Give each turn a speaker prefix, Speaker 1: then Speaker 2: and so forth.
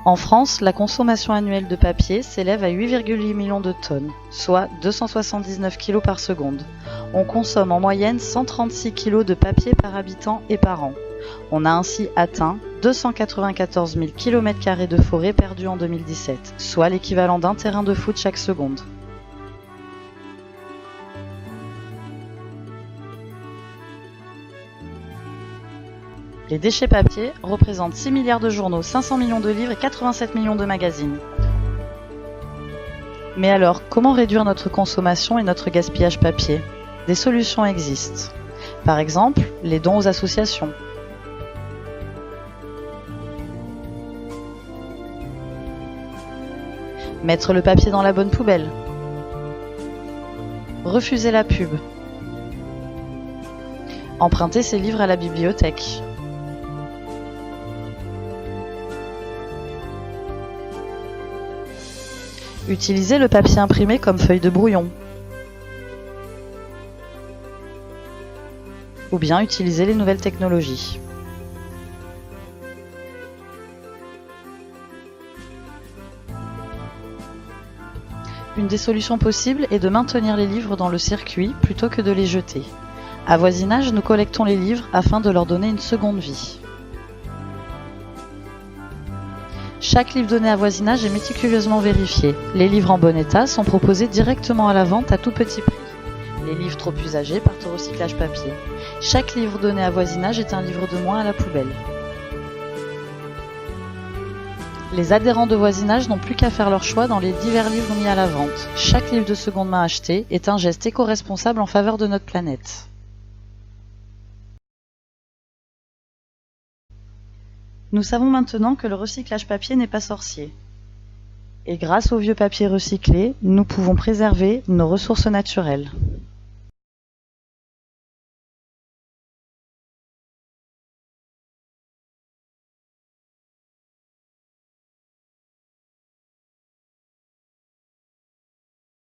Speaker 1: En France, la consommation annuelle de papier s'élève à 8,8 millions de tonnes, soit 279 kg par seconde. On consomme en moyenne 136 kg de papier par habitant et par an. On a ainsi atteint 294 000 km² de forêt perdue en 2017, soit l'équivalent d'un terrain de foot chaque seconde. Les déchets papier représentent 6 milliards de journaux, 500 millions de livres et 87 millions de magazines. Mais alors, comment réduire notre consommation et notre gaspillage papier? Des solutions existent. Par exemple, les dons aux associations. Mettre le papier dans la bonne poubelle. Refuser la pub. Emprunter ses livres à la bibliothèque. Utiliser le papier imprimé comme feuille de brouillon. Ou bien utiliser les nouvelles technologies. Une des solutions possibles est de maintenir les livres dans le circuit plutôt que de les jeter. À Voisinage, nous collectons les livres afin de leur donner une seconde vie. Chaque livre donné à Voisinage est méticuleusement vérifié. Les livres en bon état sont proposés directement à la vente à tout petit prix. Les livres trop usagés partent au recyclage papier. Chaque livre donné à Voisinage est un livre de moins à la poubelle. Les adhérents de Voisinage n'ont plus qu'à faire leur choix dans les divers livres mis à la vente. Chaque livre de seconde main acheté est un geste éco-responsable en faveur de notre planète. Nous savons maintenant que le recyclage papier n'est pas sorcier. Et grâce au vieux papier recyclé, nous pouvons préserver nos ressources naturelles.